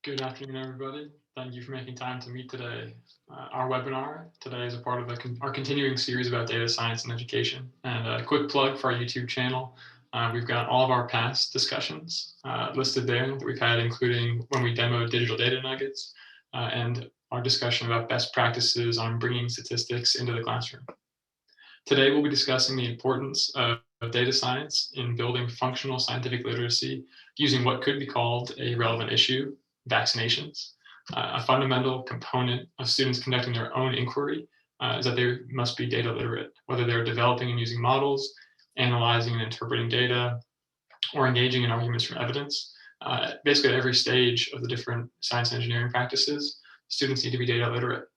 Good afternoon, everybody. Thank you for making time to meet today. Our webinar today is a part of our continuing series about data science and education. And a quick plug for our YouTube channel. We've got all of our past discussions listed there that we've had, including when we demoed digital data nuggets and our discussion about best practices on bringing statistics into the classroom. Today, we'll be discussing the importance of data science in building functional scientific literacy using what could be called a relevant issue, vaccinations. A fundamental component of students conducting their own inquiry is that they must be data literate, whether they're developing and using models, analyzing and interpreting data, or engaging in arguments from evidence. Basically, at every stage of the different science and engineering practices, students need to be data literate.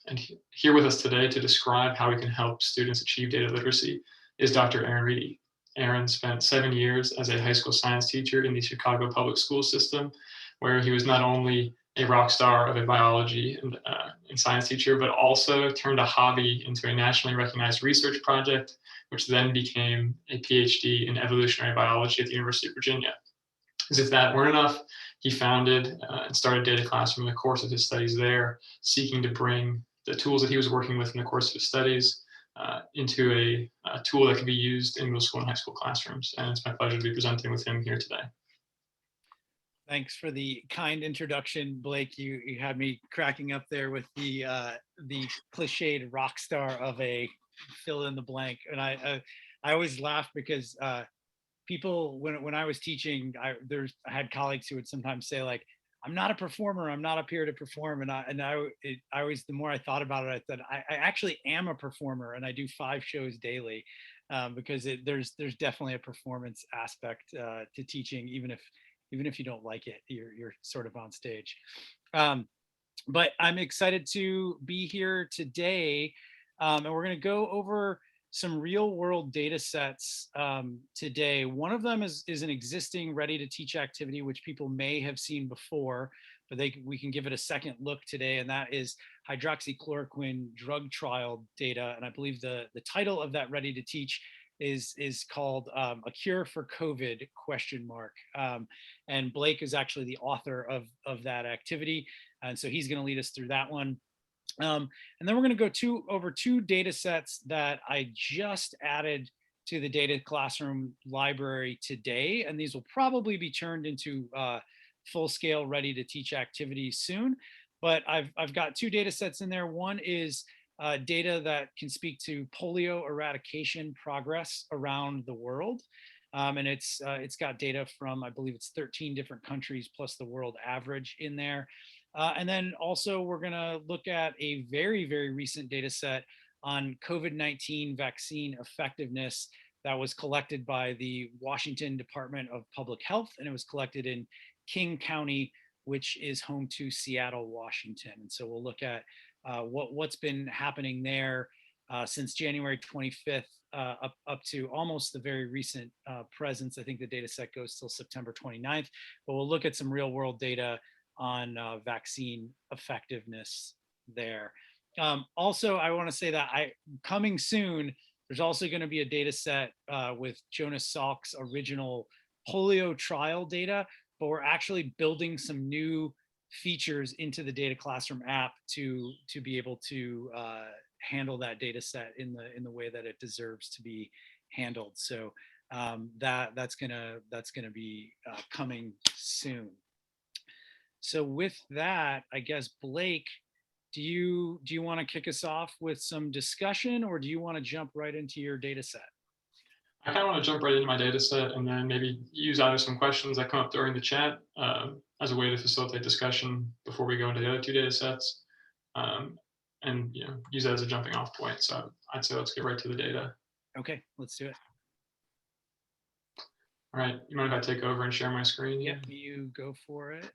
And here with us today to describe how we can help students achieve data literacy is Dr. Aaron Reedy. Aaron spent 7 years as a high school science teacher in the Chicago public school system, where he was not only a rock star of a biology and science teacher, but also turned a hobby into a nationally recognized research project, which then became a PhD in evolutionary biology at the University of Virginia. As if that weren't enough, he founded and started DataClassroom in the course of his studies there, seeking to bring the tools that he was working with in the course of his studies into a tool that can be used in middle school and high school classrooms. And it's my pleasure to be presenting with him here today. Thanks for the kind introduction, Blake. You had me cracking up there with the cliched rock star of a fill in the blank, and I always laugh because people when I was teaching, I had colleagues who would sometimes say like, "I'm not a performer. I'm not up here to perform." And I always, the more I thought about it, I thought I actually am a performer, and I do 5 shows daily because there's definitely a performance aspect to teaching, even if you don't like it, you're sort of on stage. But I'm excited to be here today, and we're going to go over some real world data sets today. One of them is an existing ready to teach activity, which people may have seen before, but we can give it a second look today, and that is hydroxychloroquine drug trial data. And I believe the title of that ready to teach is called A Cure for COVID ? And Blake is actually the author of that activity. And so he's going to lead us through that one. And then we're going to go over 2 data sets that I just added to the DataClassroom library today. And these will probably be turned into full-scale ready to teach activities soon. But I've got 2 data sets in there. One is data that can speak to polio eradication progress around the world. And it's got data from, I believe it's 13 different countries plus the world average in there. And then also we're going to look at a very, very recent data set on COVID-19 vaccine effectiveness that was collected by the Washington Department of Public Health, and it was collected in King County, which is home to Seattle, Washington. And so we'll look at what's been happening there since January 25th up to almost the very recent presence. I think the data set goes till September 29th, but we'll look at some real world data on vaccine effectiveness there. Also, I want to say that coming soon, there's also going to be a data set with Jonas Salk's original polio trial data, but we're actually building some new features into the DataClassroom app to be able to handle that data set in the way that it deserves to be handled. So that's gonna be coming soon. So with that, I guess, Blake, do you want to kick us off with some discussion, or do you want to jump right into your data set? I kind of want to jump right into my data set and then maybe use either some questions that come up during the chat as a way to facilitate discussion before we go into the other 2 data sets, and use that as a jumping off point. So I'd say let's get right to the data. Okay, let's do it. All right, you mind if I take over and share my screen? Yeah, you go for it.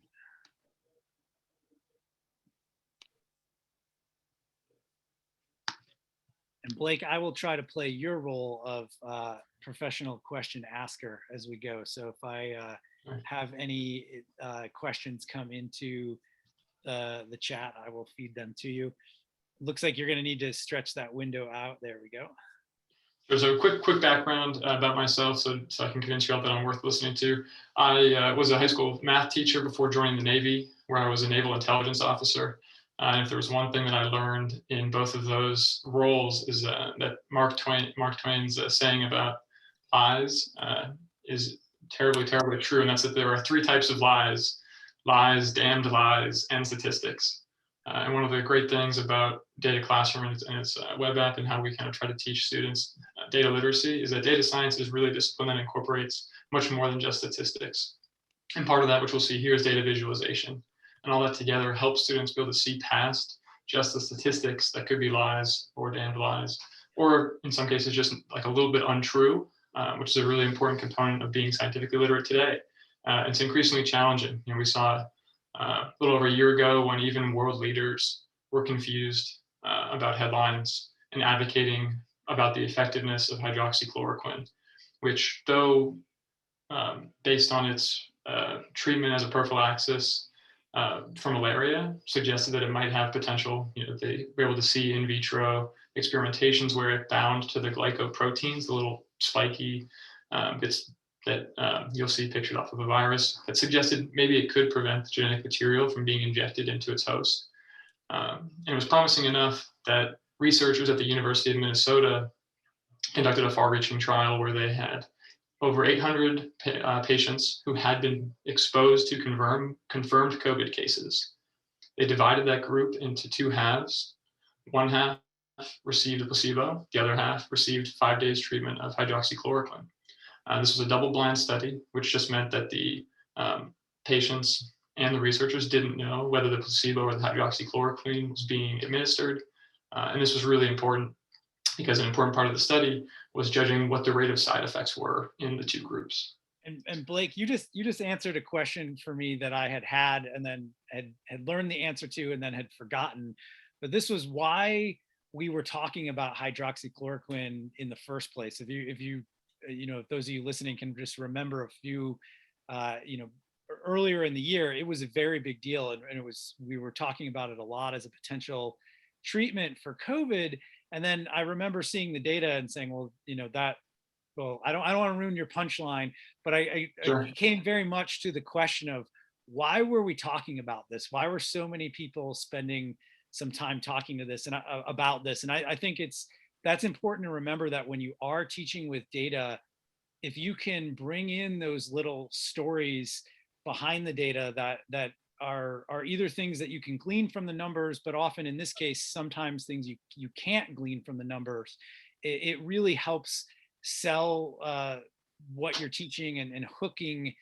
And Blake, I will try to play your role of professional question asker as we go. So if I have any questions come into the chat, I will feed them to you. Looks like you're going to need to stretch that window out. There we go. There's a quick background about myself so I can convince you all that I'm worth listening to. I was a high school math teacher before joining the Navy, where I was a naval intelligence officer. And if there was one thing that I learned in both of those roles is that Mark Twain's saying about lies is terribly, terribly true. And that's that there are three types of lies: lies, damned lies, and statistics. And one of the great things about DataClassroom and its web app and how we kind of try to teach students data literacy is that data science is really a discipline that incorporates much more than just statistics. And part of that, which we'll see here, is data visualization. And all that together helps students be able to see past just the statistics that could be lies or damned lies, or in some cases just like a little bit untrue, which is a really important component of being scientifically literate today. It's increasingly challenging. You know, we saw a little over a year ago when even world leaders were confused about headlines and advocating about the effectiveness of hydroxychloroquine, which, though based on its treatment as a prophylaxis for malaria, suggested that it might have potential. You know, they were able to see in vitro experimentations where it bound to the glycoproteins, the little spiky bits that you'll see pictured off of a virus, that suggested maybe it could prevent the genetic material from being injected into its host. And it was promising enough that researchers at the University of Minnesota conducted a far-reaching trial where they had over 800 patients who had been exposed to confirmed COVID cases. They divided that group into two halves. One half received a placebo, the other half received 5 days treatment of hydroxychloroquine. This was a double-blind study, which just meant that the patients and the researchers didn't know whether the placebo or the hydroxychloroquine was being administered. And this was really important because an important part of the study was judging what the rate of side effects were in the two groups. And Blake, you just answered a question for me that I had and then had learned the answer to and then had forgotten. But this was why we were talking about hydroxychloroquine in the first place. If those of you listening can just remember a few, earlier in the year, it was a very big deal, and we were talking about it a lot as a potential treatment for COVID. And then I remember seeing the data and saying, I don't want to ruin your punchline, but Sure. I came very much to the question of why were we talking about this? Why were so many people spending some time talking to this and about this? And I think that's important to remember, that when you are teaching with data, if you can bring in those little stories behind the data that are either things that you can glean from the numbers, but often in this case, sometimes things you can't glean from the numbers, it really helps sell what you're teaching and hooking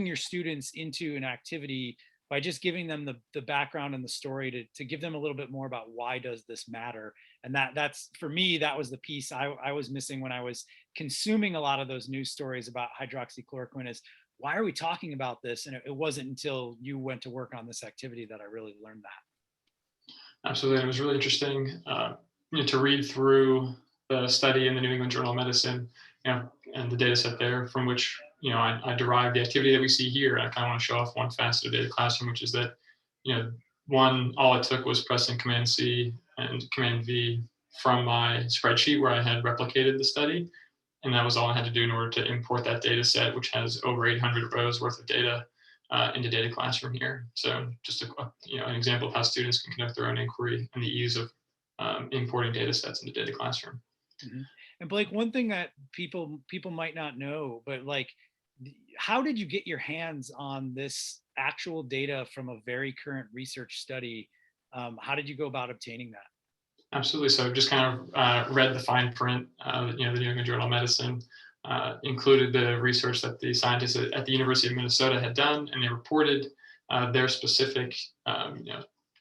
your students into an activity by just giving them the background and the story to give them a little bit more about why does this matter. And that's, for me, that was the piece I was missing when I was consuming a lot of those news stories about hydroxychloroquine, is why are we talking about this? And it wasn't until you went to work on this activity that I really learned that. Absolutely. It was really interesting to read through the study in the New England Journal of Medicine, and the data set there, from which I derived the activity that we see here. I kind of want to show off one facet of DataClassroom, which is that all it took was pressing Command C and Command V from my spreadsheet where I had replicated the study, and that was all I had to do in order to import that data set, which has over 800 rows worth of data, into DataClassroom here. So just an example of how students can conduct their own inquiry and the ease of importing data sets into DataClassroom. Mm-hmm. And Blake, one thing that people might not know, but how did you get your hands on this actual data from a very current research study? How did you go about obtaining that? Absolutely. So just kind of read the fine print. The New England Journal of Medicine included the research that the scientists at the University of Minnesota had done, and they reported their specific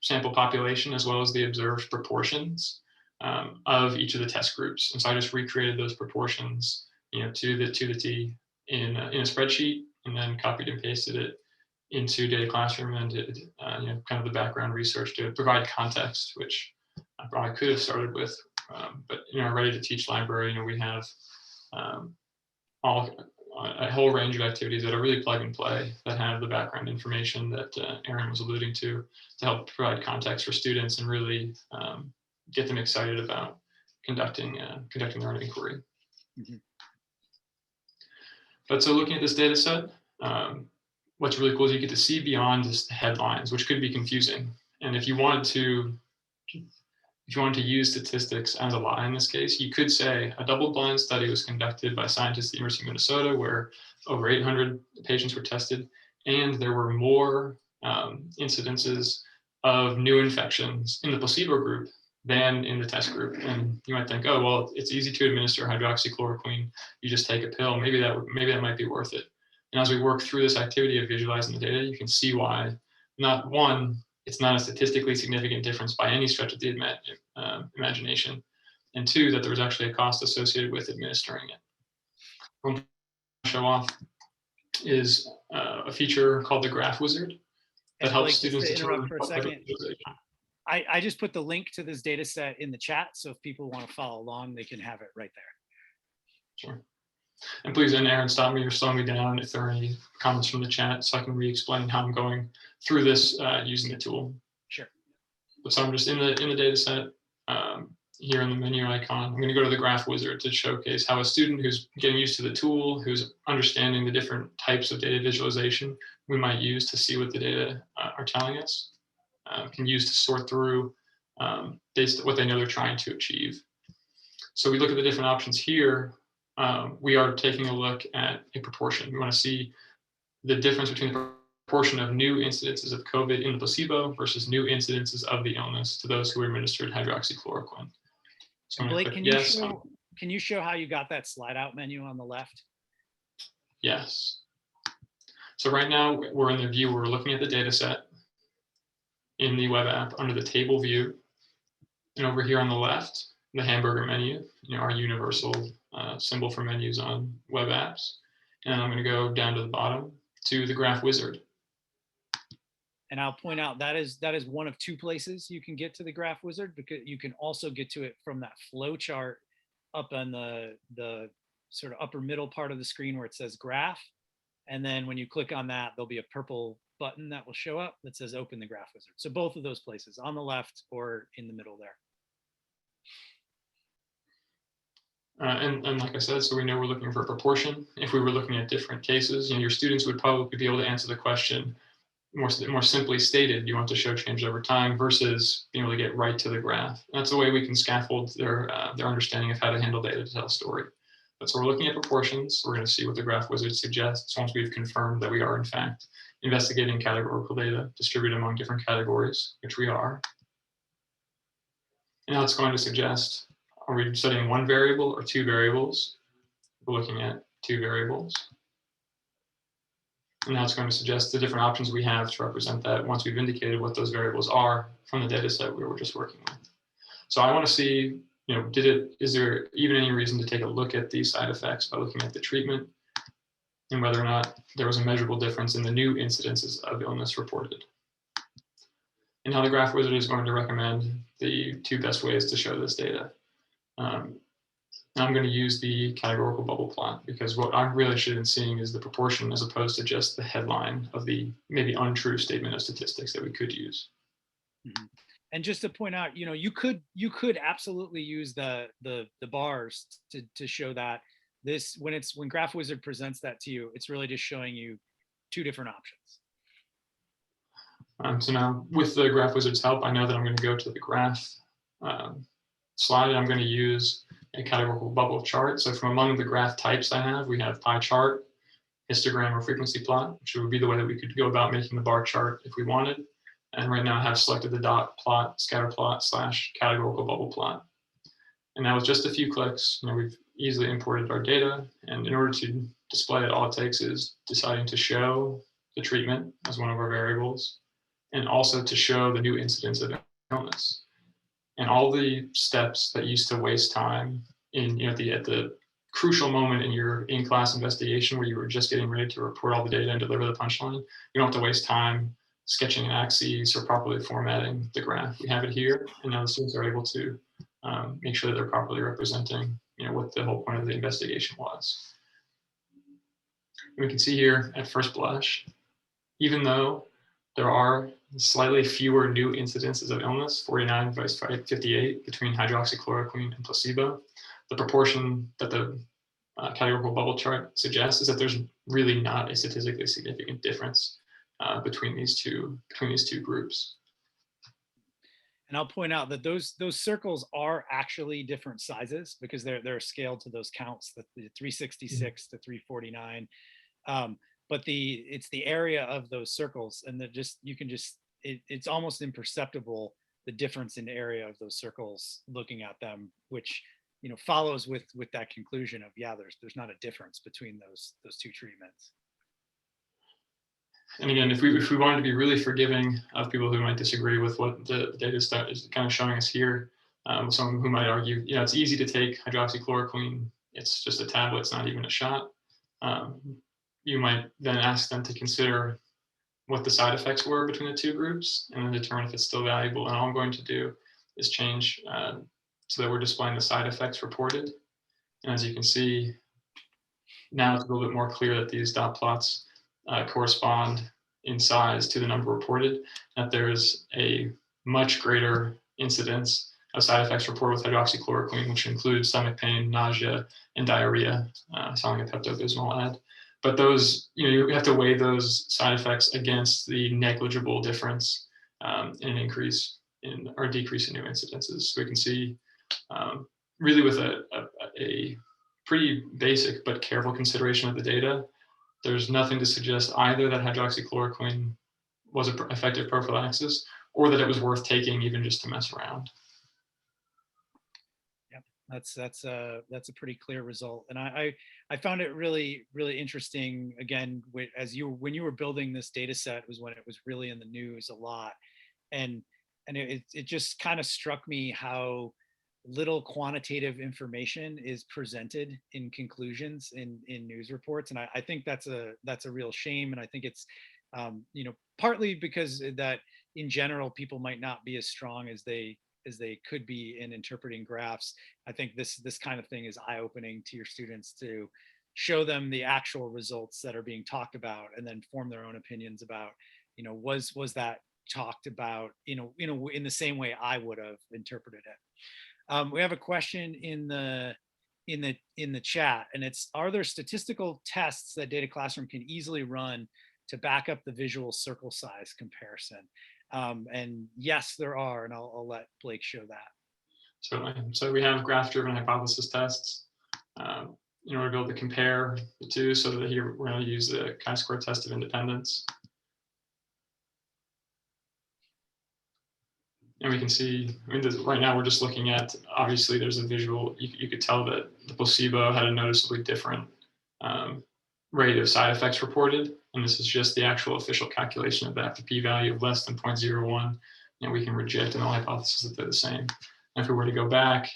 sample population as well as the observed proportions of each of the test groups. And so I just recreated those proportions, to the T in a spreadsheet, and then copied and pasted it into DataClassroom and did kind of the background research to provide context, which I probably could have started with, but Ready to Teach library, we have a whole range of activities that are really plug and play, that have the background information that Aaron was alluding to help provide context for students and really get them excited about conducting their own inquiry. Mm-hmm. But so looking at this data set, what's really cool is you get to see beyond just the headlines, which could be confusing. And if you wanted to use statistics as a lie in this case, you could say a double-blind study was conducted by scientists at the University of Minnesota where over 800 patients were tested, and there were more incidences of new infections in the placebo group than in the test group. And you might think, oh, well, it's easy to administer hydroxychloroquine. You just take a pill. Maybe that might be worth it. And as we work through this activity of visualizing the data, you can see why it's not a statistically significant difference by any stretch of the imagination. And two, that there was actually a cost associated with administering it. What I'm going to show off is a feature called the Graph Wizard that helps students determine for a second. I just put the link to this data set in the chat, so if people want to follow along, they can have it right there. Sure. And please, Aaron, stop me or slow me down if there are any comments from the chat so I can re-explain how I'm going through this using the tool. Sure. So I'm just in the data set here in the menu icon. I'm going to go to the Graph Wizard to showcase how a student who's getting used to the tool, who's understanding the different types of data visualization we might use to see what the data are telling us, can use to sort through what they know they're trying to achieve. So we look at the different options here. We are taking a look at a proportion. We want to see the difference between the proportion of new incidences of COVID in the placebo versus new incidences of the illness to those who were administered hydroxychloroquine. So Blake, can you show how you got that slide out menu on the left? Yes. So right now we're in the view where we're looking at the data set in the web app under the table view. And over here on the left, the hamburger menu, our universal symbol for menus on web apps. And I'm going to go down to the bottom to the Graph Wizard. And I'll point out that is one of two places you can get to the Graph Wizard, because you can also get to it from that flow chart up on the sort of upper middle part of the screen where it says Graph. And then when you click on that, there'll be a purple button that will show up that says Open the Graph Wizard. So both of those places, on the left or in the middle there. And like I said, so we know we're looking for a proportion. If we were looking at different cases, your students would probably be able to answer the question more simply stated, you want to show change over time versus being able to get right to the graph. And that's the way we can scaffold their understanding of how to handle data to tell a story. But so we're looking at proportions. We're going to see what the Graph Wizard suggests once we've confirmed that we are in fact investigating categorical data distributed among different categories, which we are. And now it's going to suggest, are we studying one variable or two variables? We're looking at two variables. And now it's going to suggest the different options we have to represent that once we've indicated what those variables are from the data set we were just working with. So I want to see, is there even any reason to take a look at these side effects by looking at the treatment and whether or not there was a measurable difference in the new incidences of illness reported. And now the Graph Wizard is going to recommend the two best ways to show this data. I'm going to use the categorical bubble plot because what I'm really interested in seeing is the proportion as opposed to just the headline of the maybe untrue statement of statistics that we could use. Mm-hmm. And just to point out, you could absolutely use the bars to show that this when Graph Wizard presents that to you, it's really just showing you two different options. So now with the Graph Wizard's help, I know that I'm going to go to the graph slide. I'm going to use a categorical bubble chart. So from among the graph types I have, we have pie chart, histogram, or frequency plot, which would be the way that we could go about making the bar chart if we wanted. And right now I have selected the dot plot, scatter plot / categorical bubble plot. And now with just a few clicks, we've easily imported our data. And in order to display it, all it takes is deciding to show the treatment as one of our variables, and also to show the new incidence of illness. And all the steps that used to waste time in at the crucial moment in your in-class investigation where you were just getting ready to report all the data and deliver the punchline, you don't have to waste time sketching an axis or properly formatting the graph. We have it here, and now the students are able to make sure that they're properly representing what the whole point of the investigation was. And we can see here at first blush, even though there are slightly fewer new incidences of illness, 49 versus 58 between hydroxychloroquine and placebo, the proportion that the categorical bubble chart suggests is that there's really not a statistically significant difference between these two groups. And I'll point out that those circles are actually different sizes because they're scaled to those counts, the 366 to 349. But it's the area of those circles, and it's almost imperceptible, the difference in area of those circles looking at them, which follows with that conclusion of, yeah, there's not a difference between those two treatments. And again, if we wanted to be really forgiving of people who might disagree with what the data is kind of showing us here, someone who might argue, it's easy to take hydroxychloroquine. It's just a tablet, it's not even a shot. You might then ask them to consider what the side effects were between the two groups and then determine if it's still valuable. And all I'm going to do is change so that we're displaying the side effects reported. And as you can see, now it's a little bit more clear that these dot plots correspond in size to the number reported, that there is a much greater incidence of side effects reported with hydroxychloroquine, which includes stomach pain, nausea, and diarrhea, sound like a Pepto-Bismol ad. But those, you have to weigh those side effects against the negligible difference in an increase in or decrease in new incidences. So we can see really with a pretty basic but careful consideration of the data, there's nothing to suggest either that hydroxychloroquine was an effective prophylaxis or that it was worth taking even just to mess around. Yep, that's a pretty clear result. And I found it really, really interesting, again, when you were building this data set was when it was really in the news a lot. And it just kind of struck me how little quantitative information is presented in conclusions in news reports, and I think that's a real shame. And I think it's partly because that in general people might not be as strong as they could be in interpreting graphs. I think this kind of thing is eye-opening to your students, to show them the actual results that are being talked about and then form their own opinions about, was that talked about in the same way I would have interpreted it. We have a question in the chat, and it's, are there statistical tests that DataClassroom can easily run to back up the visual circle size comparison? And yes, there are, and I'll let Blake show that. Certainly. So we have graph-driven hypothesis tests in order to be able to compare the two. So that here we're going to use the chi-square test of independence. And we can see, right now we're just looking at, obviously there's a visual, you could tell that the placebo had a noticeably different rate of side effects reported. And this is just the actual official calculation of that. The p-value of less than 0.01, we can reject a null hypothesis that they're the same. And if we were to go back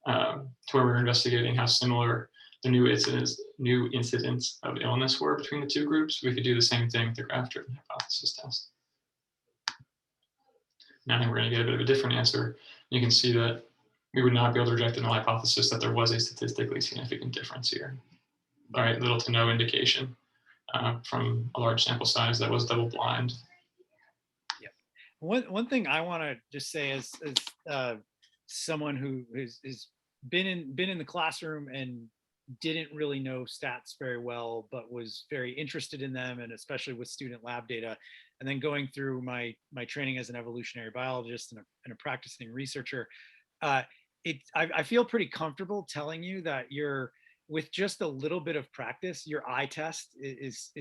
to where we were investigating how similar the new incidence of illness were between the two groups, we could do the same thing with the graph-driven hypothesis test. Now I think we're going to get a bit of a different answer. You can see that we would not be able to reject the null hypothesis that there was a statistically significant difference here. All right, little to no indication from a large sample size that was double blind. Yeah. One thing I want to just say as someone who has been in the classroom and didn't really know stats very well, but was very interested in them, and especially with student lab data, and then going through my training as an evolutionary biologist and a practicing researcher, I feel pretty comfortable telling you that with just a little bit of practice, your eye test is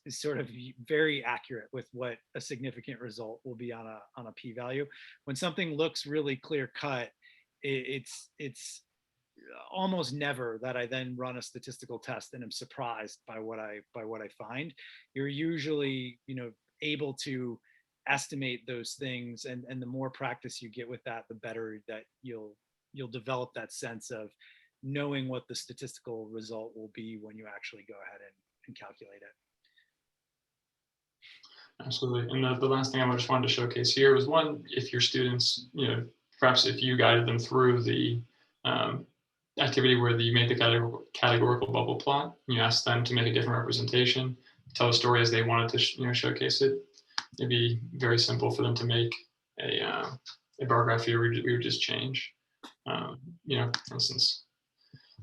sort of very accurate with what a significant result will be on a p-value. When something looks really clear cut, it's almost never that I then run a statistical test and am surprised by what I find. You're usually able to estimate those things, and the more practice you get with that, the better that you'll develop that sense of knowing what the statistical result will be when you actually go ahead and calculate it. Absolutely. And the last thing I just wanted to showcase here was one, if your students, perhaps if you guided them through the activity where you made the categorical bubble plot, you asked them to make a different representation, tell a story as they wanted to showcase it. It'd be very simple for them to make a bar graph here. We would just change, for instance,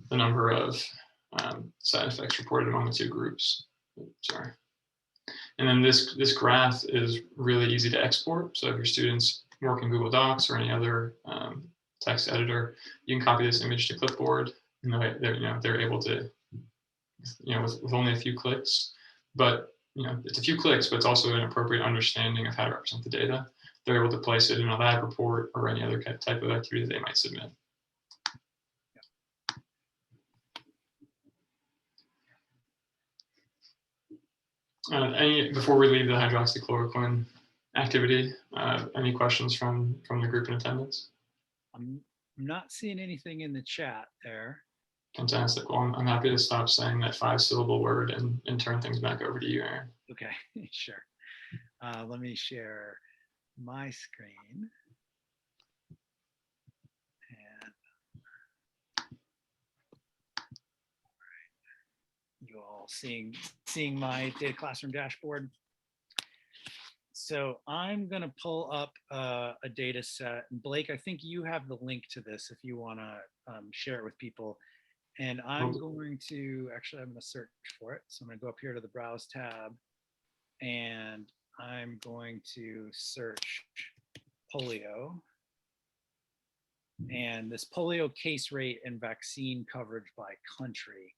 the number of side effects reported among the two groups. Sorry. And then this graph is really easy to export. So if your students work in Google Docs or any other text editor, you can copy this image to clipboard, and they're able to, with only a few clicks. But it's a few clicks, but it's also an appropriate understanding of how to represent the data. They're able to place it in a lab report or any other type of activity that they might submit. Before we leave the hydroxychloroquine activity, any questions from the group in attendance? I'm not seeing anything in the chat there. Fantastic. Well, I'm happy to stop saying that 5-syllable word and turn things back over to you, Aaron. Okay, sure. Let me share my screen. And you all seeing my DataClassroom dashboard. So I'm going to pull up a data set. Blake, I think you have the link to this if you want to share it with people. And I'm going to, actually, I'm going to search for it. So I'm going to go up here to the Browse tab, and I'm going to search polio. And this polio case rate and vaccine coverage by country.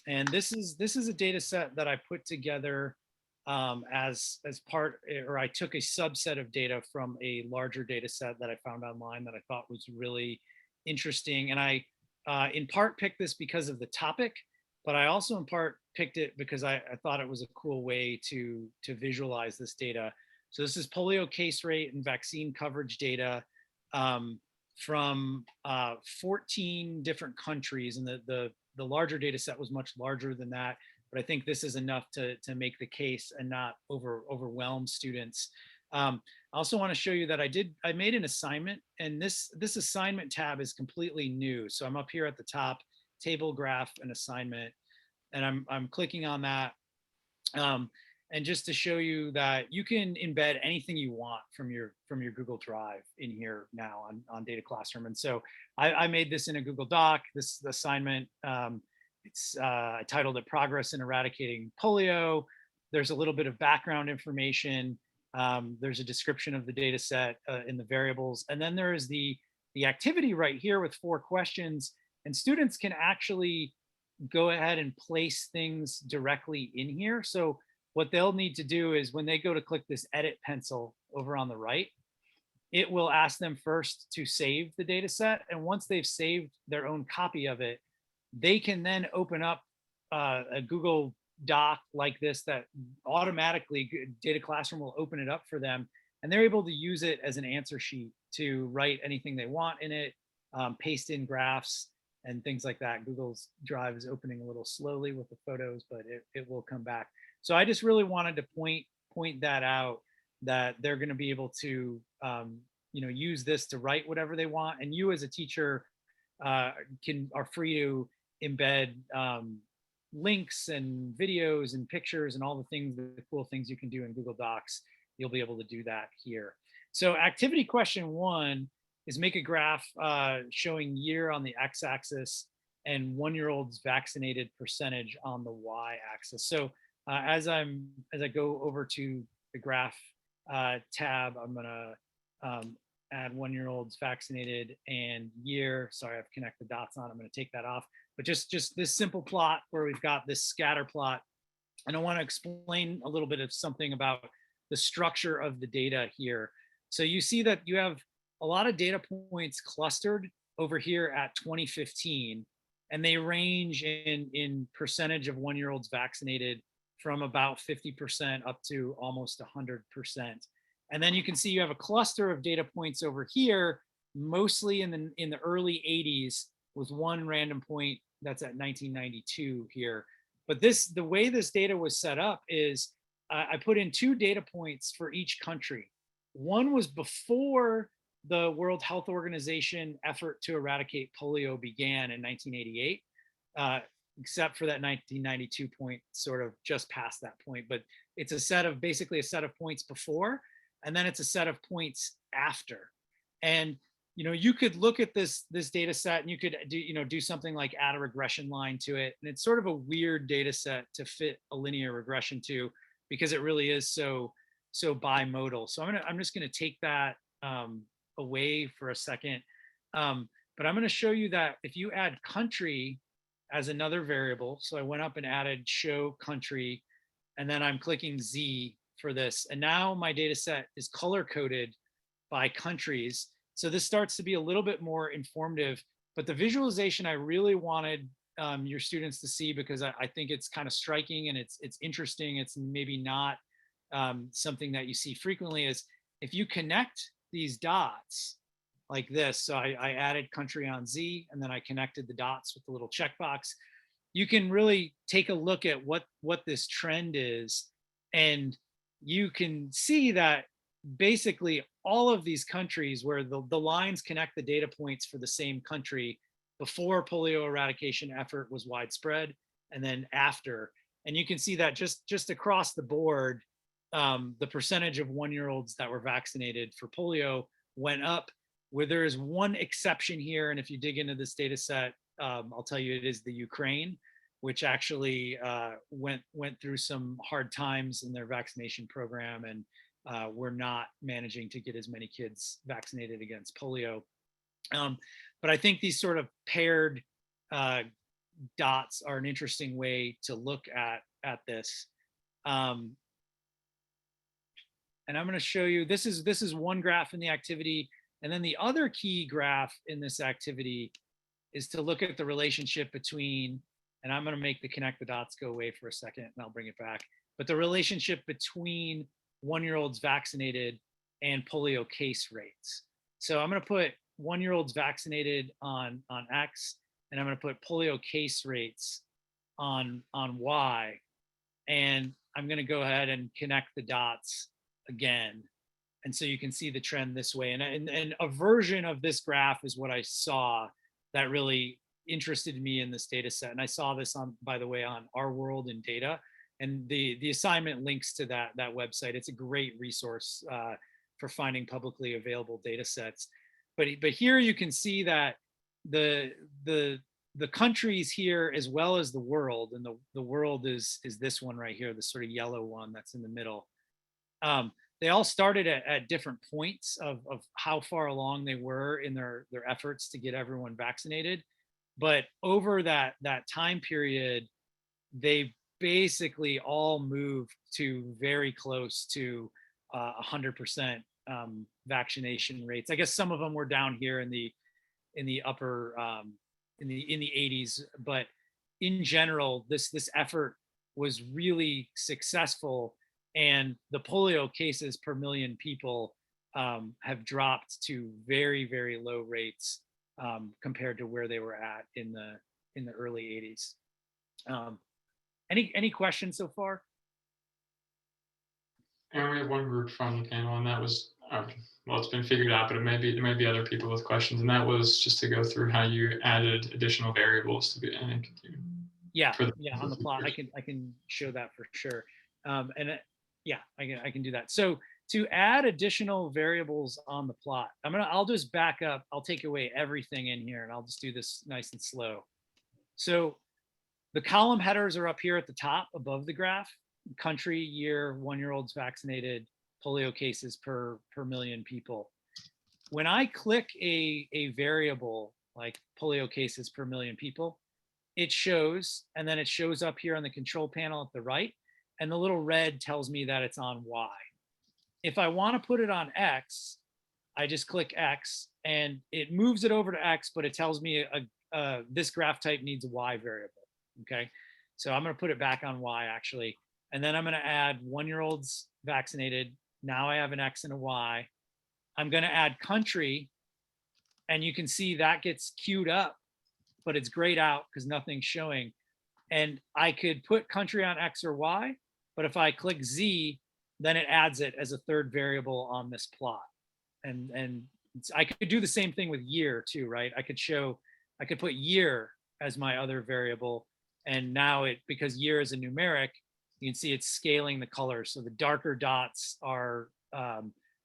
And this is a data set that I put together as part, or I took a subset of data from a larger data set that I found online that I thought was really interesting. And I in part picked this because of the topic, but I also in part picked it because I thought it was a cool way to visualize this data. So this is polio case rate and vaccine coverage data from 14 different countries, and the larger data set was much larger than that, but I think this is enough to make the case and not overwhelm students. I also want to show you that I made an assignment, and this assignment tab is completely new. So I'm up here at the top, table, graph, and assignment, and I'm clicking on that. And just to show you that you can embed anything you want from your Google Drive in here now on DataClassroom. And so I made this in a Google Doc, this assignment. I titled it Progress in Eradicating Polio. There's a little bit of background information. There's a description of the data set in the variables. And then there is the activity right here with 4 questions. And students can actually go ahead and place things directly in here. So what they'll need to do is when they go to click this edit pencil over on the right, it will ask them first to save the data set. And once they've saved their own copy of it, they can then open up a Google Doc like this that automatically DataClassroom will open it up for them. And they're able to use it as an answer sheet to write anything they want in it, paste in graphs and things like that. Google's Drive is opening a little slowly with the photos, but it will come back. So I just really wanted to point that out, that they're going to be able to use this to write whatever they want, and you as a teacher are free to embed links and videos and pictures and all the cool things you can do in Google Docs. You'll be able to do that here. So activity question 1 is make a graph showing year on the x-axis and 1-year-olds vaccinated percentage on the y-axis. So as I go over to the graph tab, I'm gonna add 1-year-olds vaccinated and year. Sorry, I've connected the dots on. I'm gonna take that off. But just this simple plot where we've got this scatter plot. And I wanna explain a little bit of something about the structure of the data here. So you see that you have a lot of data points clustered over here at 2015, and they range in percentage of 1-year-olds vaccinated from about 50% up to almost 100%. And then you can see you have a cluster of data points over here, mostly in the early 80s, with one random point that's at 1992 here. But the way this data was set up is I put in 2 data points for each country. One was before the World Health Organization effort to eradicate polio began in 1988. Except for that 1992 point, sort of just past that point. But it's basically a set of points before, and then it's a set of points after. And you could look at this data set and you could do something like add a regression line to it. And it's sort of a weird data set to fit a linear regression to, because it really is so bimodal. So I'm just gonna take that away for a second. But I'm gonna show you that if you add country as another variable, so I went up and added show country, and then I'm clicking Z for this. And now my data set is color coded by countries. So this starts to be a little bit more informative, but the visualization I really wanted your students to see, because I think it's kind of striking and it's interesting. It's maybe not something that you see frequently, is if you connect these dots like this. So I added country on Z, and then I connected the dots with the little checkbox. You can really take a look at what this trend is, and you can see that basically all of these countries where the lines connect the data points for the same country before polio eradication effort was widespread, and then after. And you can see that just across the board, the percentage of 1-year-olds that were vaccinated for polio went up, where there is one exception here. And if you dig into this data set, I'll tell you it is the Ukraine, which actually went through some hard times in their vaccination program, and we're not managing to get as many kids vaccinated against polio. But I think these sort of paired dots are an interesting way to look at this. And I'm going to show you, this is one graph in the activity. And then the other key graph in this activity is to look at the relationship between, and I'm going to make the connect the dots go away for a second and I'll bring it back, but the relationship between 1-year-olds vaccinated and polio case rates. So I'm going to put 1-year-olds vaccinated on X, and I'm going to put polio case rates on Y. And I'm going to go ahead and connect the dots again. And so you can see the trend this way. And a version of this graph is what I saw that really interested me in this data set. And I saw this on, by the way, on Our World in Data. And the assignment links to that website. It's a great resource for finding publicly available data sets. But here you can see that the countries here, as well as the world, and the world is this one right here, the sort of yellow one that's in the middle. They all started at different points of how far along they were in their efforts to get everyone vaccinated. But over that time period, they basically all moved to very close to 100% vaccination rates. I guess some of them were down here in the upper in the 80s, but in general, this effort was really successful. And the polio cases per million people have dropped to very, very low rates compared to where they were at in the early 80s. Any questions so far? And we have one group from the panel, and that was, well, it's been figured out, but there may be other people with questions, and that was just to go through how you added additional variables to be. Yeah, on the plot, I can show that for sure. Yeah, I can do that. So to add additional variables on the plot, I'll just back up. I'll take away everything in here, and I'll just do this nice and slow. So the column headers are up here at the top above the graph: country, year, 1-year-olds vaccinated, polio cases per million people. When I click a variable like polio cases per million people, it shows, and then it shows up here on the control panel at the right, and the little red tells me that it's on Y. If I want to put it on X, I just click X and it moves it over to X, but it tells me this graph type needs a Y variable. Okay, so I'm going to put it back on Y actually, and then I'm going to add 1-year-olds vaccinated. Now I have an X and a Y. I'm going to add country, and you can see that gets queued up, but it's grayed out because nothing's showing. And I could put country on X or Y, but if I click Z, then it adds it as a third variable on this plot. And I could do the same thing with year too, right? I could put year as my other variable. And now because year is a numeric, you can see it's scaling the colors. So the darker dots are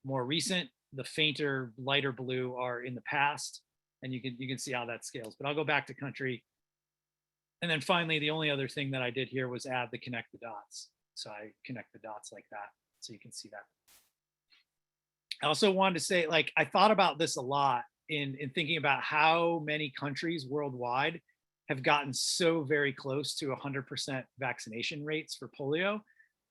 more recent, fainter, lighter blue are in the past, and you can see how that scales. But I'll go back to country. And then finally, the only other thing that I did here was add the connect the dots. So I connect the dots like that, so you can see that. I also wanted to say, like, I thought about this a lot in thinking about how many countries worldwide have gotten so very close to 100% vaccination rates for polio.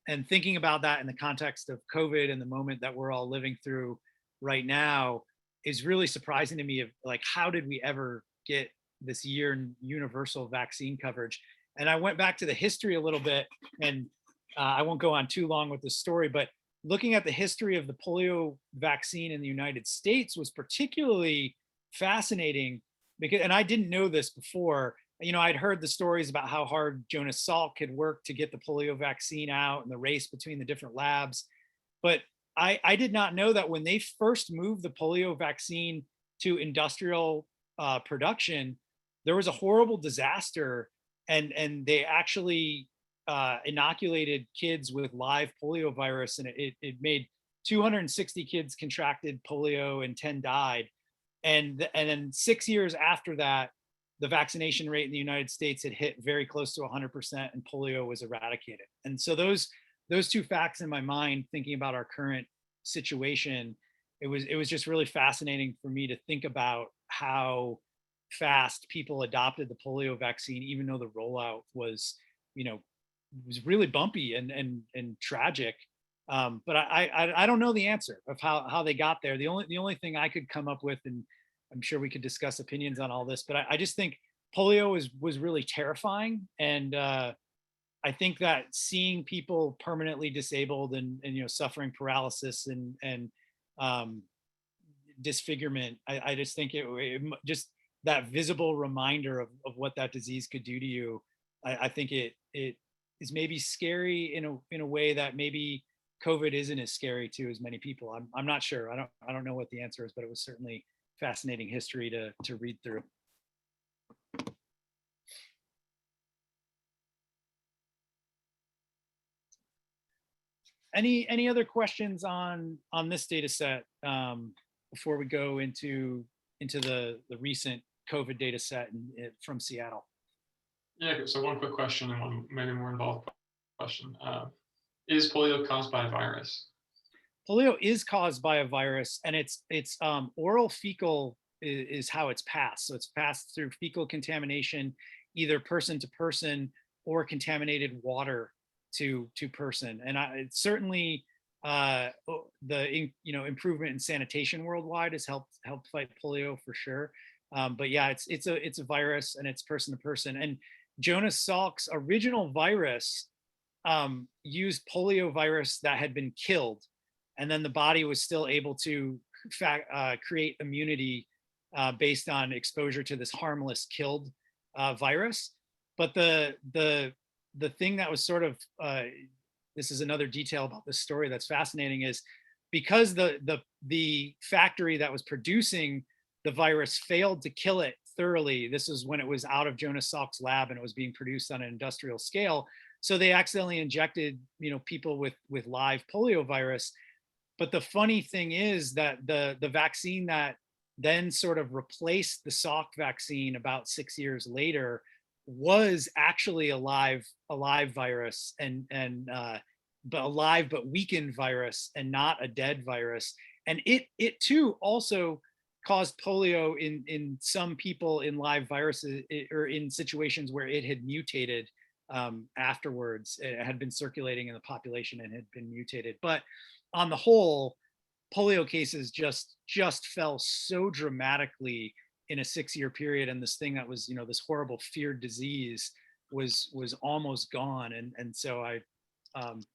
And thinking about that in the context of COVID and the moment that we're all living through right now is really surprising to me. Of like, how did we ever get this year universal vaccine coverage? And I went back to the history a little bit, and I won't go on too long with this story, but looking at the history of the polio vaccine in the United States was particularly fascinating because, and I didn't know this before, you know, I'd heard the stories about how hard Jonas Salk had worked to get the polio vaccine out and the race between the different labs. But I did not know that when they first moved the polio vaccine to industrial production, there was a horrible disaster, and they actually inoculated kids with live polio virus, and it made 260 kids contracted polio and 10 died. And then 6 years after that, the vaccination rate in the United States had hit very close to 100%, and polio was eradicated. And so those two facts in my mind, thinking about our current situation, it was just really fascinating for me to think about how fast people adopted the polio vaccine, even though the rollout was, you know, was really bumpy and tragic. But I don't know the answer of how they got there. The only thing I could come up with, and I'm sure we could discuss opinions on all this, but I just think polio was really terrifying. And I think that seeing people permanently disabled and you know, suffering paralysis and disfigurement, I just think it just that visible reminder of what that disease could do to you. I think it is maybe scary in a way that maybe COVID isn't as scary to as many people. I'm not sure. I don't know what the answer is, but it was certainly fascinating history to read through. Any other questions on this data set before we go into the recent COVID data set from Seattle? Yeah, so one quick question and one maybe more involved question. Is polio caused by a virus? Polio is caused by a virus, and it's oral fecal is how it's passed. So it's passed through fecal contamination, either person to person or contaminated water to person. And it's certainly the improvement in sanitation worldwide has helped fight polio for sure. But yeah, it's a virus, and it's person to person. And Jonas Salk's original virus used polio virus that had been killed, and then the body was still able to create immunity based on exposure to this harmless killed virus. But the thing that was sort of this is another detail about this story that's fascinating, is because the factory that was producing the virus failed to kill it thoroughly. This is when it was out of Jonas Salk's lab and it was being produced on an industrial scale. So they accidentally injected, you know, people with live polio virus. But the funny thing is that the vaccine that then sort of replaced the Salk vaccine about 6 years later was actually a live virus, but a live but weakened virus, and not a dead virus. And it too also caused polio in some people in live viruses, or in situations where it had mutated afterwards. It had been circulating in the population and had been mutated. But on the whole, polio cases just fell so dramatically in a 6-year period, and this thing that was, you know, this horrible feared disease was almost gone. And so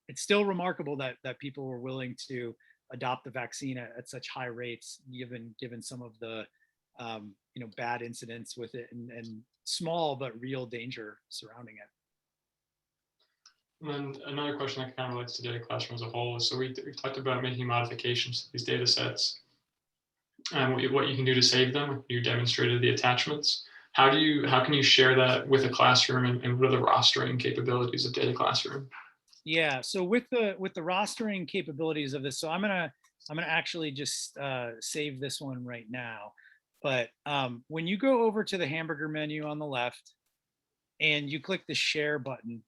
it's still remarkable that people were willing to adopt the vaccine at such high rates, given some of the bad incidents with it, and small but real danger surrounding it. And then another question that kind of relates to DataClassroom as a whole is, so we've talked about making modifications to these data sets and what you can do to save them. You demonstrated the attachments. How can you share that with a classroom, and what are the rostering capabilities of DataClassroom? Yeah, so with the rostering capabilities of this, so I'm gonna actually just save this one right now. But when you go over to the hamburger menu on the left and you click the share button,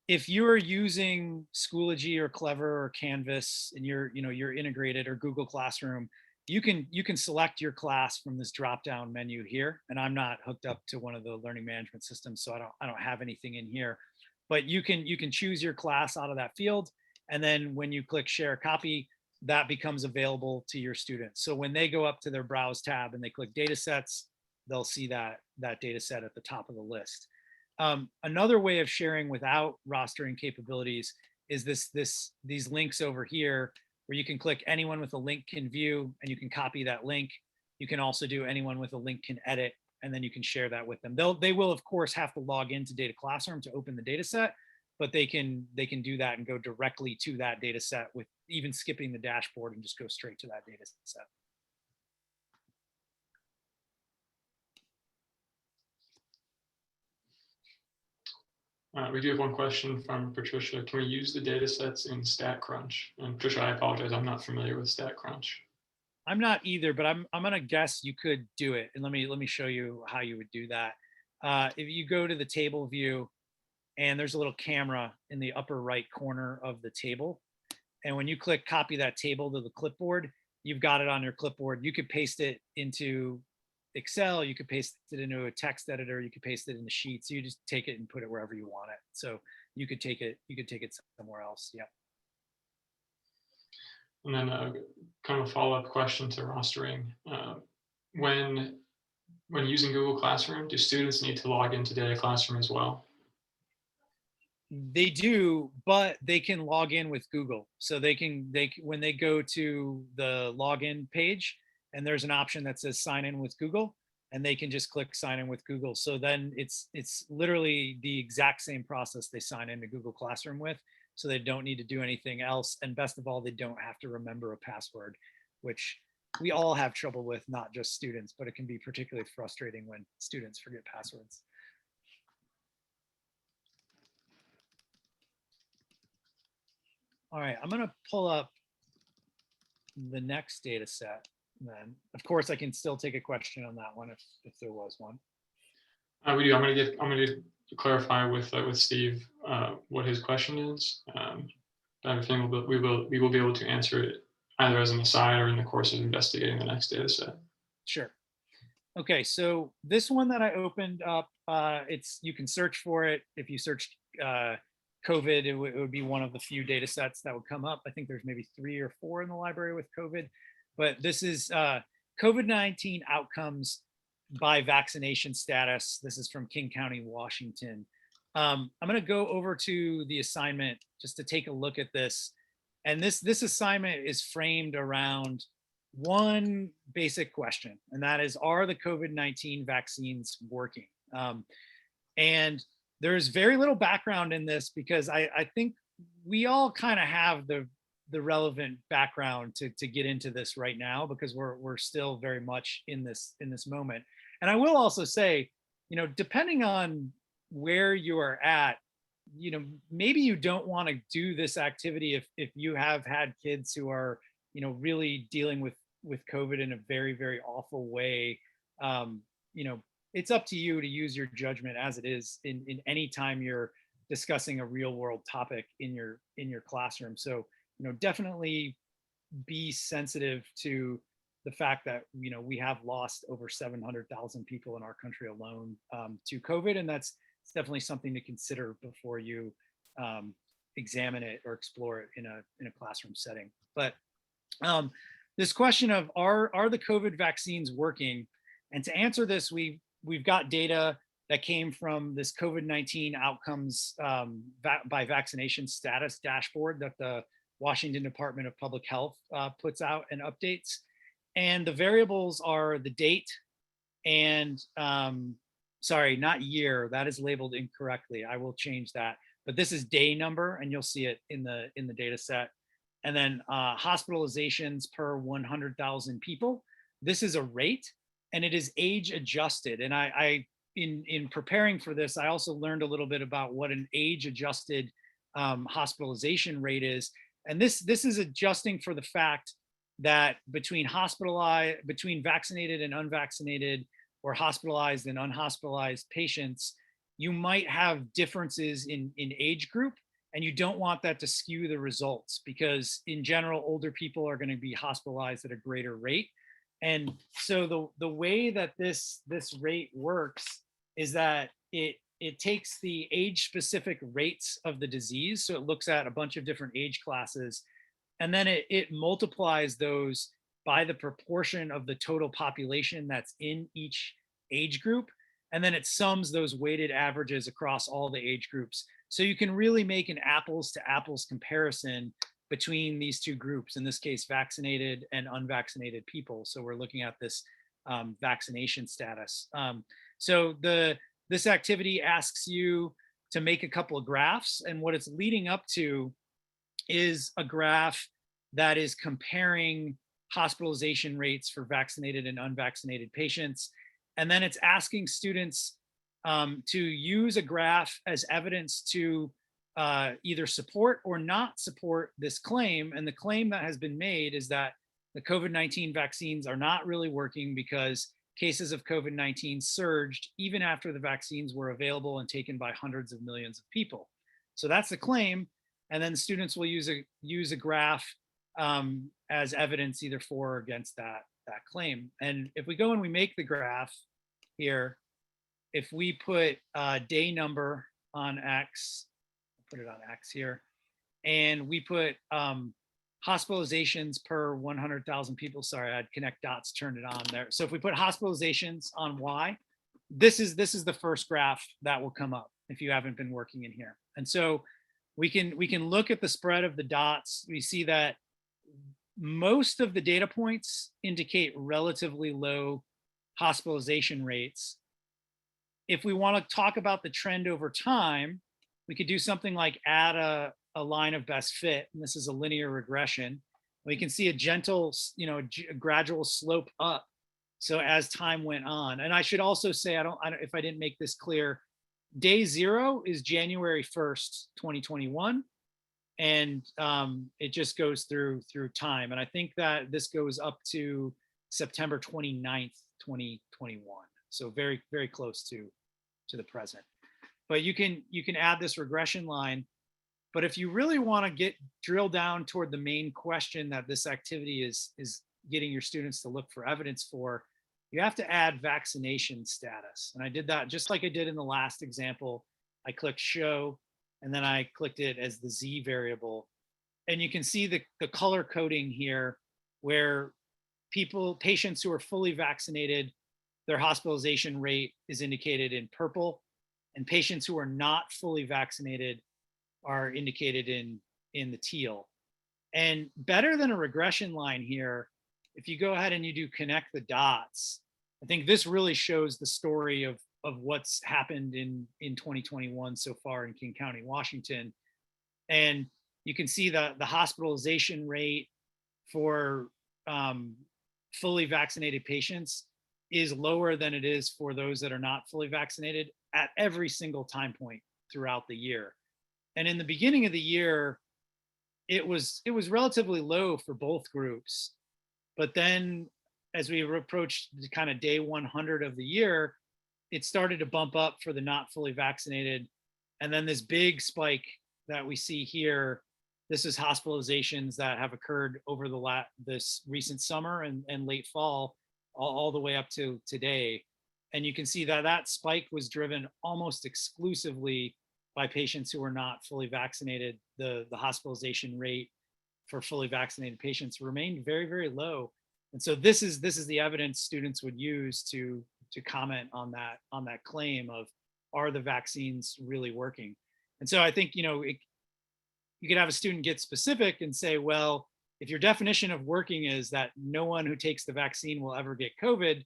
if you are using Schoology or Clever or Canvas and you're integrated, or Google Classroom, you can select your class from this drop down menu here. And I'm not hooked up to one of the learning management systems, so I don't have anything in here. But you can choose your class out of that field, and then when you click share copy, that becomes available to your students. So when they go up to their browse tab and they click datasets, they'll see that data set at the top of the list. Another way of sharing without rostering capabilities is these links over here, where you can click anyone with a link can view, and you can copy that link. You can also do anyone with a link can edit, and then you can share that with them. They will of course have to log into DataClassroom to open the data set, but they can do that and go directly to that data set with even skipping the dashboard and just go straight to that data set. We do have one question from Patricia. Can we use the data sets in StatCrunch? And Patricia, I apologize, I'm not familiar with StatCrunch. I'm not either, but I'm gonna guess you could do it. And let me show you how you would do that. If you go to the table view, and there's a little camera in the upper right corner of the table, and when you click copy that table to the clipboard, you've got it on your clipboard. You could paste it into Excel, you could paste it into a text editor, you could paste it into Sheets. You just take it and put it wherever you want it. So you could take it somewhere else. Yeah. And then kind of a follow-up question to rostering. When using Google Classroom, do students need to log into DataClassroom as well? They do, but they can log in with Google. So when they go to the login page, and there's an option that says sign in with Google, and they can just click sign in with Google. So then it's literally the exact same process they sign into Google Classroom with. So they don't need to do anything else. And best of all, they don't have to remember a password, which we all have trouble with, not just students, but it can be particularly frustrating when students forget passwords. All right, I'm gonna pull up the next data set. Then, of course, I can still take a question on that one if there was one. We do. I'm gonna clarify with Steve what his question is. Everything we will be able to answer it either as an aside or in the course of investigating the next data set. Sure. Okay, so this one that I opened up, you can search for it. If you searched COVID, it would be one of the few data sets that would come up. I think there's maybe 3 or 4 in the library with COVID, but this is COVID-19 outcomes by vaccination status. This is from King County, Washington. I'm going to go over to the assignment just to take a look at this. And this assignment is framed around one basic question, and that is, are the COVID-19 vaccines working? And there's very little background in this, because I think we all kind of have the relevant background to get into this right now, because we're still very much in this moment. And I will also say, depending on where you are at, maybe you don't want to do this activity if you have had kids who are, really dealing with COVID in a very, very awful way. It's up to you to use your judgment, as it is in any time you're discussing a real world topic in your classroom. So, definitely be sensitive to the fact that, we have lost over 700,000 people in our country alone to COVID. And it's definitely something to consider before you examine it or explore it in a classroom setting. But this question of are the COVID vaccines working? And to answer this, we've got data that came from this COVID-19 outcomes by vaccination status dashboard that the Washington Department of Public Health puts out and updates. And the variables are the date and, sorry, not year, that is labeled incorrectly. I will change that. But this is day number, and you'll see it in the data set. And then hospitalizations per 100,000 people. This is a rate, and it is age adjusted. And in preparing for this, I also learned a little bit about what an age adjusted hospitalization rate is. And this is adjusting for the fact that between vaccinated and unvaccinated, or hospitalized and unhospitalized patients, you might have differences in age group, and you don't want that to skew the results, because in general, older people are going to be hospitalized at a greater rate. And so the way that this rate works is that it takes the age specific rates of the disease. So it looks at a bunch of different age classes, and then it multiplies those by the proportion of the total population that's in each age group. And then it sums those weighted averages across all the age groups. So you can really make an apples to apples comparison between these two groups, in this case, vaccinated and unvaccinated people. So we're looking at this vaccination status. So this activity asks you to make a couple of graphs, and what it's leading up to is a graph that is comparing hospitalization rates for vaccinated and unvaccinated patients. And then it's asking students to use a graph as evidence to either support or not support this claim. And the claim that has been made is that the COVID-19 vaccines are not really working because cases of COVID-19 surged even after the vaccines were available and taken by hundreds of millions of people. So that's the claim. And then students will use a graph as evidence either for or against that claim. And if we go and we make the graph here, if we put day number on X, put it on X here, and we put hospitalizations per 100,000 people. Sorry, I had connect dots turned it on there. So if we put hospitalizations on Y, this is the first graph that will come up if you haven't been working in here. And so we can look at the spread of the dots. We see that most of the data points indicate relatively low hospitalization rates. If we want to talk about the trend over time, we could do something like add a line of best fit, and this is a linear regression. We can see a gentle, a gradual slope up. So as time went on, and I should also say, I don't if I didn't make this clear, day 0 is January 1st, 2021. And it just goes through time. And I think that this goes up to September 29th, 2021. So very, very close to the present. But you can add this regression line. But if you really want to drill down toward the main question that this activity is getting your students to look for evidence for, you have to add vaccination status. And I did that just like I did in the last example. I clicked show, and then I clicked it as the Z variable. And you can see the color coding here, where patients who are fully vaccinated, their hospitalization rate is indicated in purple, and patients who are not fully vaccinated are indicated in the teal. And better than a regression line here, if you go ahead and you do connect the dots, I think this really shows the story of what's happened in 2021 so far in King County, Washington. And you can see the hospitalization rate for fully vaccinated patients is lower than it is for those that are not fully vaccinated at every single time point throughout the year. And in the beginning of the year, it was relatively low for both groups. But then as we approached the kind of day 100 of the year, it started to bump up for the not fully vaccinated. And then this big spike that we see here, this is hospitalizations that have occurred over this recent summer and late fall, all the way up to today. And you can see that spike was driven almost exclusively by patients who were not fully vaccinated. The hospitalization rate for fully vaccinated patients remained very, very low. And so this is the evidence students would use to comment on that claim of, are the vaccines really working? And so I think, you could have a student get specific and say, well, if your definition of working is that no one who takes the vaccine will ever get COVID,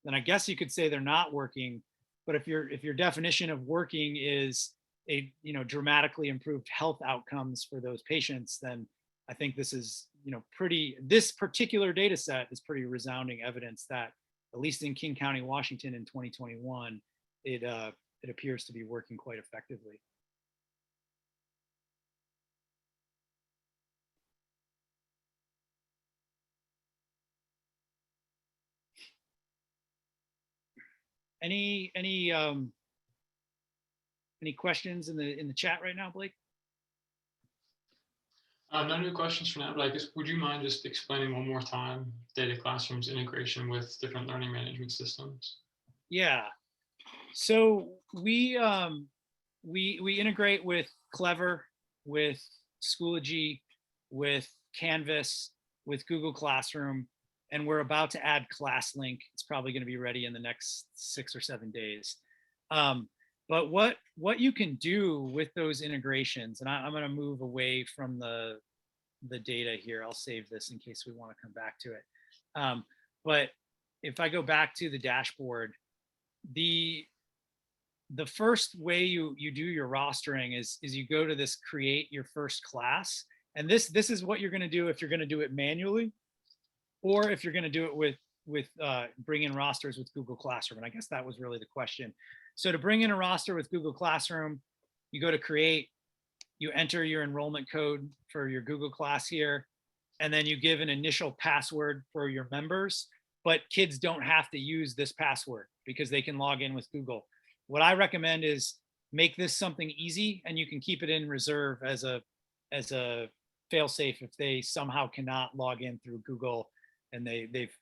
then I guess you could say they're not working. But if your definition of working is a dramatically improved health outcomes for those patients, then I think this is this particular data set is pretty resounding evidence that, at least in King County, Washington in 2021, it appears to be working quite effectively. Any questions in the chat right now, Blake? No new questions for now, but I guess, would you mind just explaining one more time DataClassroom's integration with different learning management systems? Yeah. So we integrate with Clever, with Schoology, with Canvas, with Google Classroom, and we're about to add ClassLink. It's probably going to be ready in the next 6 or 7 days. But what you can do with those integrations, and I'm going to move away from the data here. I'll save this in case we want to come back to it. But if I go back to the dashboard, the first way you do your rostering is you go to this create your first class, and this is what you're going to do if you're going to do it manually, or if you're going to do it with bring in rosters with Google Classroom. And I guess that was really the question. So to bring in a roster with Google Classroom, you go to create, you enter your enrollment code for your Google class here, and then you give an initial password for your members, but kids don't have to use this password because they can log in with Google. What I recommend is make this something easy, and you can keep it in reserve as a fail-safe if they somehow cannot log in through Google and they've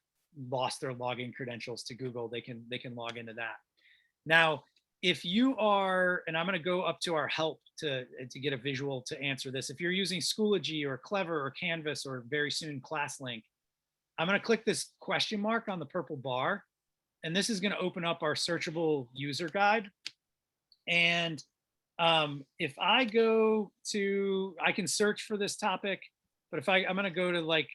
lost their login credentials to Google, they can log into that. Now, if you are, and I'm going to go up to our help to get a visual to answer this. If you're using Schoology or Clever or Canvas or very soon ClassLink, I'm going to click this question mark on the purple bar, and this is going to open up our searchable user guide. And if I go to, I can search for this topic, but if I'm going to go to like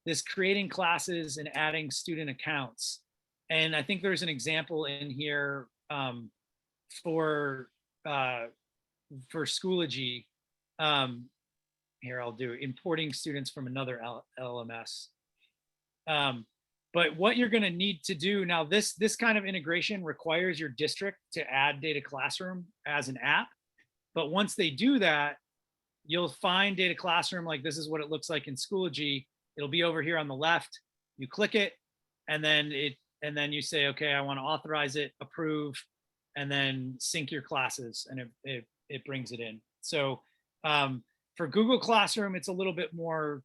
this creating classes and adding student accounts. And I think there's an example in here for Schoology. Here, I'll do importing students from another LMS. But what you're going to need to do now, this kind of integration requires your district to add DataClassroom as an app. But once they do that, you'll find DataClassroom like this is what it looks like in Schoology. It'll be over here on the left. You click it, and then you say, okay, I want to authorize it, approve, and then sync your classes, and it brings it in. So for Google Classroom, it's a little bit more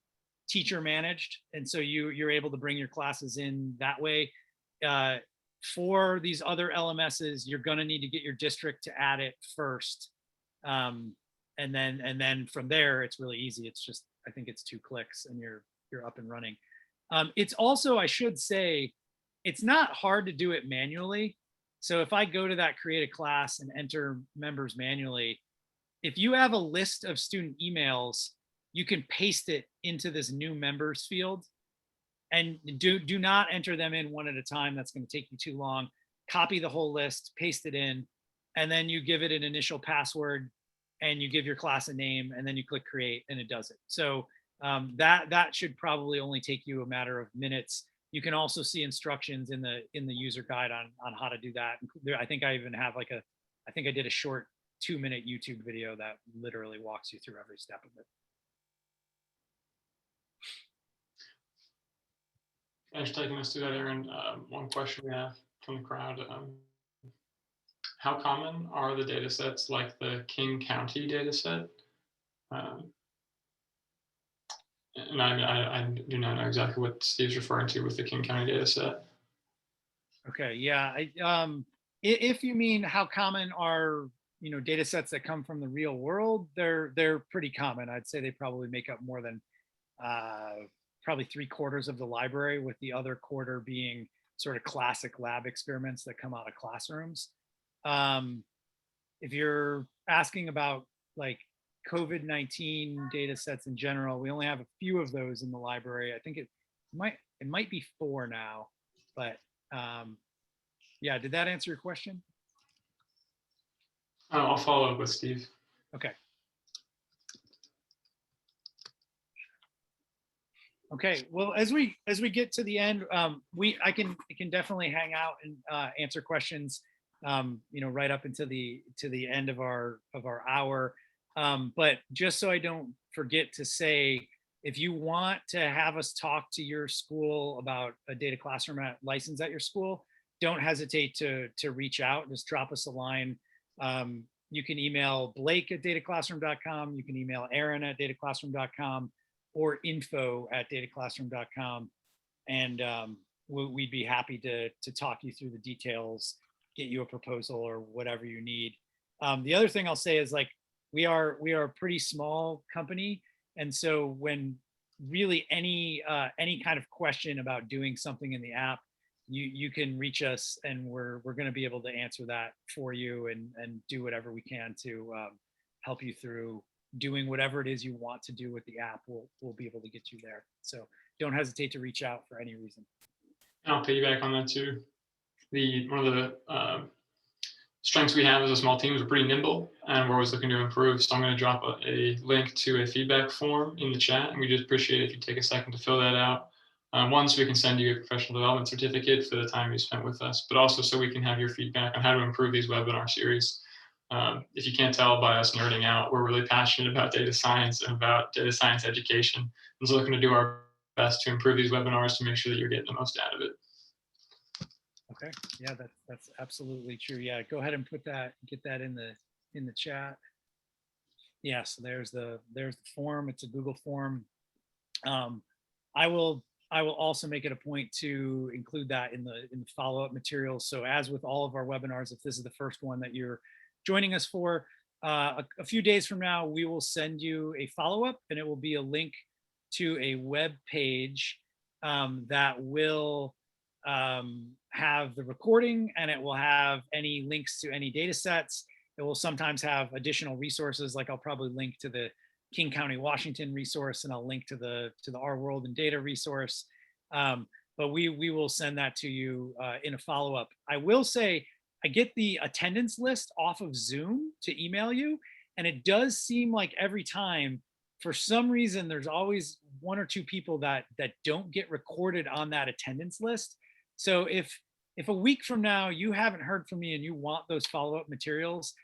teacher managed, and so you're able to bring your classes in that way. For these other LMSs, you're going to need to get your district to add it first, and then from there it's really easy. It's just, I think it's 2 clicks and you're up and running. It's also, I should say, it's not hard to do it manually. So if I go to that create a class and enter members manually, if you have a list of student emails, you can paste it into this new members field, and do not enter them in one at a time. That's going to take you too long. Copy the whole list, paste it in, and then you give it an initial password, and you give your class a name, and then you click create, and it does it. So that should probably only take you a matter of minutes. You can also see instructions in the user guide on how to do that. I think I even have I think I did a short 2-minute YouTube video that literally walks you through every step of it. Thanks for taking us through that, Aaron. One question we have from the crowd. How common are the data sets like the King County data set? And I do not know exactly what Steve's referring to with the King County data set. Okay, yeah. If you mean how common are data sets that come from the real world, they're pretty common. I'd say they probably make up more than probably 3/4 of the library, with the other quarter being sort of classic lab experiments that come out of classrooms. If you're asking about like COVID-19 data sets in general, we only have a few of those in the library. I think it might be 4 now, but yeah, did that answer your question? I'll follow up with Steve. Okay. Okay, well, as we get to the end, I can definitely hang out and answer questions, right up until the end of our hour. But just so I don't forget to say, if you want to have us talk to your school about a DataClassroom license at your school, don't hesitate to reach out. Just drop us a line. You can email Blake at dataclassroom.com. You can email Aaron at dataclassroom.com or info@dataclassroom.com. And we'd be happy to talk you through the details, get you a proposal or whatever you need. The other thing I'll say is, like, we are a pretty small company. And so when really any kind of question about doing something in the app, you can reach us, and we're going to be able to answer that for you and do whatever we can to help you through doing whatever it is you want to do with the app. We'll be able to get you there. So don't hesitate to reach out for any reason. And I'll piggyback on that too. One of the strengths we have as a small team is we're pretty nimble, and we're always looking to improve. So I'm going to drop a link to a feedback form in the chat, and we just appreciate it if you take a second to fill that out. One, so we can send you a professional development certificate for the time you spent with us, but also so we can have your feedback on how to improve these webinar series. If you can't tell by us nerding out, we're really passionate about data science and about data science education. And so looking to do our best to improve these webinars to make sure that you're getting the most out of it. Okay, yeah, that's absolutely true. Yeah, go ahead and get that in the chat. Yeah, so there's the form. It's a Google form. I will also make it a point to include that in the follow-up materials. So as with all of our webinars, if this is the first one that you're joining us for, a few days from now, we will send you a follow-up, and it will be a link to a web page that will have the recording, and it will have any links to any data sets. It will sometimes have additional resources, like I'll probably link to the King County, Washington resource, and I'll link to the Our World in Data resource. But we will send that to you in a follow-up. I will say, I get the attendance list off of Zoom to email you, and it does seem like every time, for some reason, there's always one or two people that don't get recorded on that attendance list. So if a week from now you haven't heard from me and you want those follow-up materials,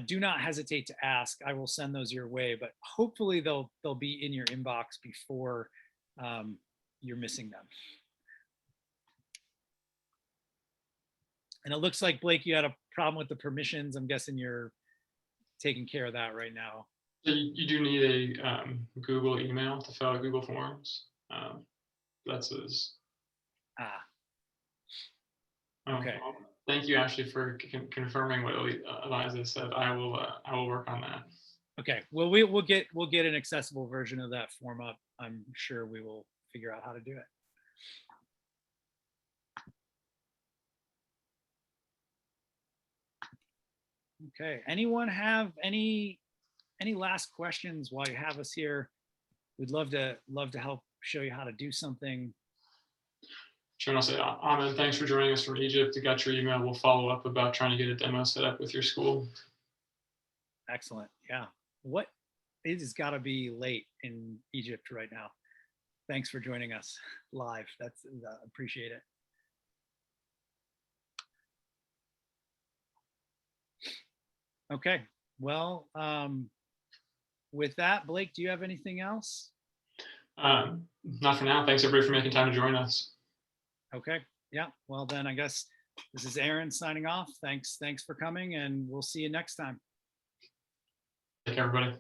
do not hesitate to ask. I will send those your way, but hopefully they'll be in your inbox before you're missing them. And it looks like, Blake, you had a problem with the permissions. I'm guessing you're taking care of that right now. So you do need a Google email to fill out Google Forms. That's his. Okay. Well, thank you, Ashley, for confirming what Eliza said. I will work on that. Okay. Well, we'll get an accessible version of that form up. I'm sure we will figure out how to do it. Okay. Anyone have any last questions while you have us here? We'd love to help show you how to do something. Sure, and I'll say, Ahmed, thanks for joining us from Egypt. We got your email. We'll follow up about trying to get a demo set up with your school. Excellent. Yeah. It has got to be late in Egypt right now. Thanks for joining us live. That's appreciate it. Okay. Well, with that, Blake, do you have anything else? Not for now. Thanks everybody for making time to join us. Okay. Yeah. Well, then I guess this is Aaron signing off. Thanks for coming, and we'll see you next time. Take care, everybody.